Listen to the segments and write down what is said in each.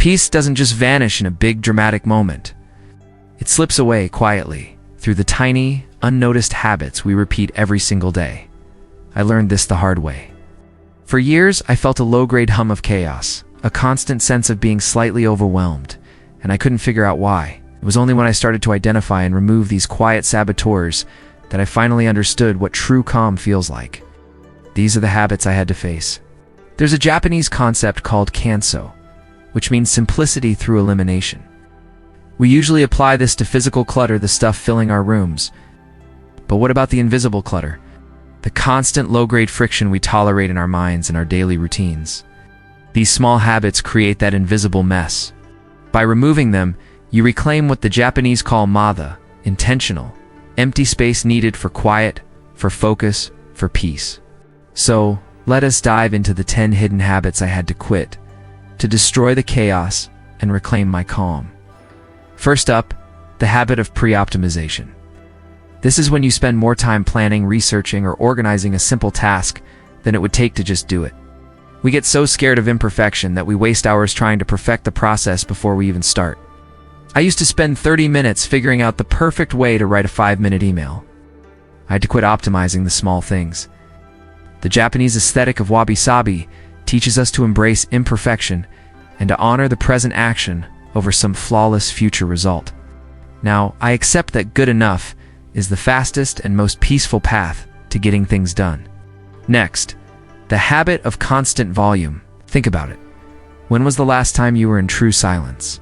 Peace doesn't just vanish in a big dramatic moment. It slips away quietly through the tiny, unnoticed habits we repeat every single day. I learned this the hard way. For years, I felt a low-grade hum of chaos, a constant sense of being slightly overwhelmed, and I couldn't figure out why. It was only when I started to identify and remove these quiet saboteurs that I finally understood what true calm feels like. These are the habits I had to face. There's a Japanese concept called kanso, which means simplicity through elimination. We usually apply this to physical clutter, the stuff filling our rooms. But what about the invisible clutter? The constant low-grade friction we tolerate in our minds and our daily routines. These small habits create that invisible mess. By removing them, you reclaim what the Japanese call mada, intentional, empty space needed for quiet, for focus, for peace. So, let us dive into the 10 hidden habits I had to quit to destroy the chaos and reclaim my calm. First up, the habit of pre-optimization. This is when you spend more time planning, researching, or organizing a simple task than it would take to just do it. We get so scared of imperfection that we waste hours trying to perfect the process before we even start. I used to spend 30 minutes figuring out the perfect way to write a 5-minute email. I had to quit optimizing the small things. The Japanese aesthetic of wabi-sabi teaches us to embrace imperfection and to honor the present action over some flawless future result. Now, I accept that good enough is the fastest and most peaceful path to getting things done. Next, the habit of constant volume. Think about it. When was the last time you were in true silence?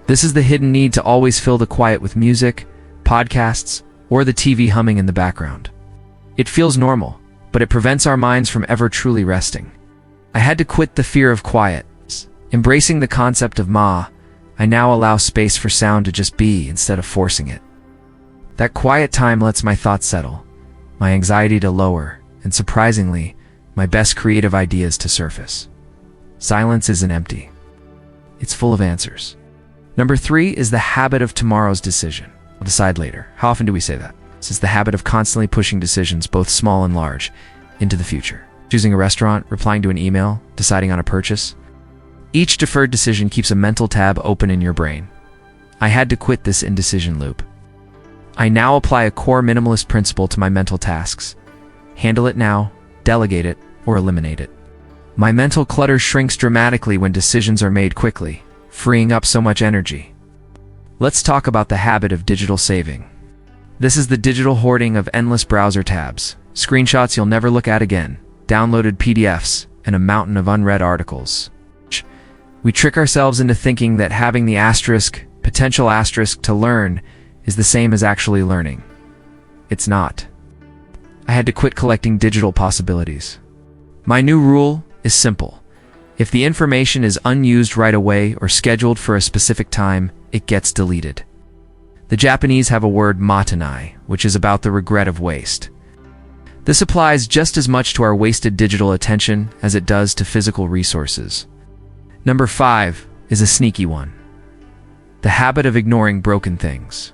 This is the hidden need to always fill the quiet with music, podcasts, or the TV humming in the background. It feels normal, but it prevents our minds from ever truly resting. I had to quit the fear of quiet. Embracing the concept of I now allow space for sound to just be instead of forcing it. That quiet time lets my thoughts settle, my anxiety to lower, and surprisingly, my best creative ideas to surface. Silence isn't empty. It's full of answers. Number 3 is the habit of tomorrow's decision. I'll decide later. How often do we say that? It's the habit of constantly pushing decisions, both small and large, into the future. Choosing a restaurant, replying to an email, deciding on a purchase. Each deferred decision keeps a mental tab open in your brain. I had to quit this indecision loop. I now apply a core minimalist principle to my mental tasks. Handle it now, delegate it, or eliminate it. My mental clutter shrinks dramatically when decisions are made quickly, freeing up so much energy. Let's talk about the habit of digital saving. This is the digital hoarding of endless browser tabs, screenshots you'll never look at again, downloaded PDFs, and a mountain of unread articles. We trick ourselves into thinking that having the potential asterisk to learn is the same as actually learning. It's not. I had to quit collecting digital possibilities. My new rule is simple. If the information is unused right away or scheduled for a specific time, it gets deleted. The Japanese have a word matanai, which is about the regret of waste. This applies just as much to our wasted digital attention as it does to physical resources. Number 5 is a sneaky one. The habit of ignoring broken things.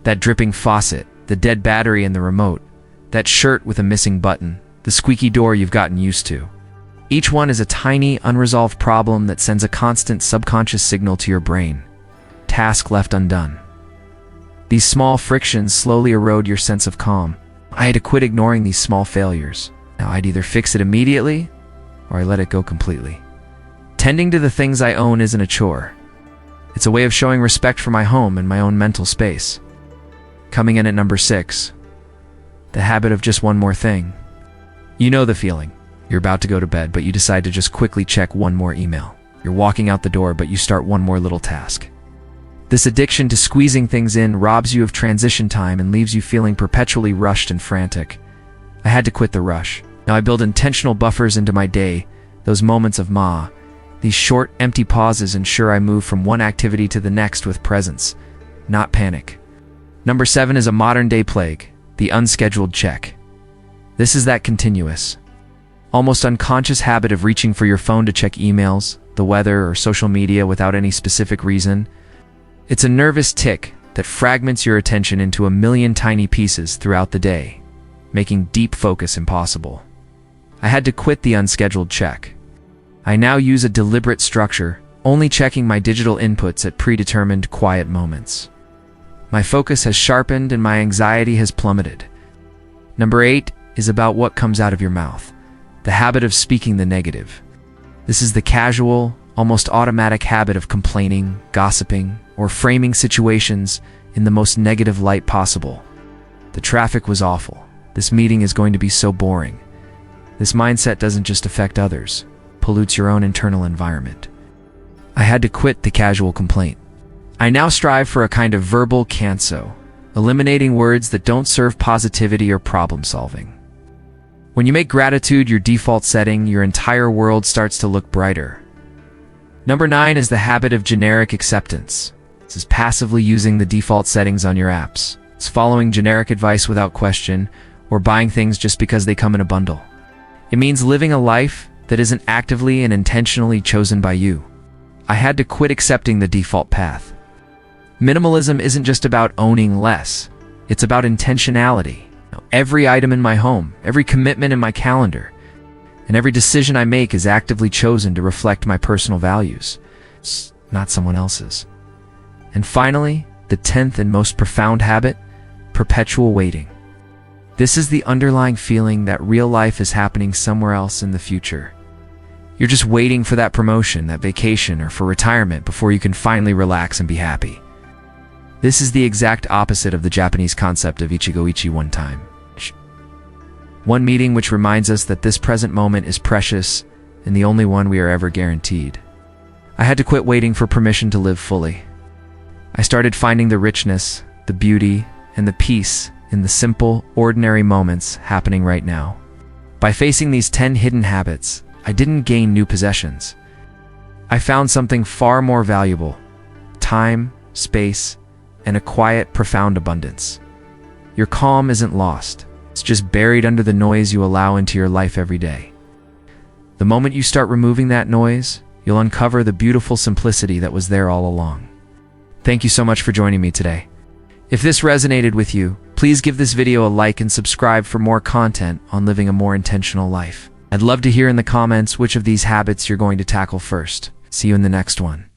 That dripping faucet, the dead battery in the remote, that shirt with a missing button, the squeaky door you've gotten used to. Each one is a tiny, unresolved problem that sends a constant subconscious signal to your brain. Task left undone. These small frictions slowly erode your sense of calm. I had to quit ignoring these small failures. Now I'd either fix it immediately, or I let it go completely. Tending to the things I own isn't a chore. It's a way of showing respect for my home and my own mental space. Coming in at number 6, the habit of just one more thing. You know the feeling. You're about to go to bed, but you decide to just quickly check one more email. You're walking out the door, but you start one more little task. This addiction to squeezing things in robs you of transition time and leaves you feeling perpetually rushed and frantic. I had to quit the rush. Now I build intentional buffers into my day, those moments of These short, empty pauses ensure I move from one activity to the next with presence, not panic. Number 7 is a modern-day plague, the unscheduled check. This is that continuous, almost unconscious habit of reaching for your phone to check emails, the weather, or social media without any specific reason. It's a nervous tick that fragments your attention into a million tiny pieces throughout the day, making deep focus impossible. I had to quit the unscheduled check. I now use a deliberate structure, only checking my digital inputs at predetermined quiet moments. My focus has sharpened and my anxiety has plummeted. Number 8 is about what comes out of your mouth, the habit of speaking the negative. This is the casual, almost automatic habit of complaining, gossiping, or framing situations in the most negative light possible. The traffic was awful. This meeting is going to be so boring. This mindset doesn't just affect others, pollutes your own internal environment. I had to quit the casual complaint. I now strive for a kind of verbal canso, eliminating words that don't serve positivity or problem solving. When you make gratitude your default setting, your entire world starts to look brighter. Number 9 is the habit of generic acceptance. This is passively using the default settings on your apps. It's following generic advice without question, or buying things just because they come in a bundle. It means living a life that isn't actively and intentionally chosen by you. I had to quit accepting the default path. Minimalism isn't just about owning less. It's about intentionality. Every item in my home, every commitment in my calendar, and every decision I make is actively chosen to reflect my personal values, not someone else's. And finally, the 10th and most profound habit, perpetual waiting. This is the underlying feeling that real life is happening somewhere else in the future. You're just waiting for that promotion, that vacation, or for retirement before you can finally relax and be happy. This is the exact opposite of the Japanese concept of Ichigo-Ichie one time. One meeting which reminds us that this present moment is precious and the only one we are ever guaranteed. I had to quit waiting for permission to live fully. I started finding the richness, the beauty, and the peace in the simple, ordinary moments happening right now. By facing these 10 hidden habits, I didn't gain new possessions. I found something far more valuable: time, space, and a quiet, profound abundance. Your calm isn't lost. It's just buried under the noise you allow into your life every day. The moment you start removing that noise, you'll uncover the beautiful simplicity that was there all along. Thank you so much for joining me today. If this resonated with you, please give this video a like and subscribe for more content on living a more intentional life. I'd love to hear in the comments which of these habits you're going to tackle first. See you in the next one.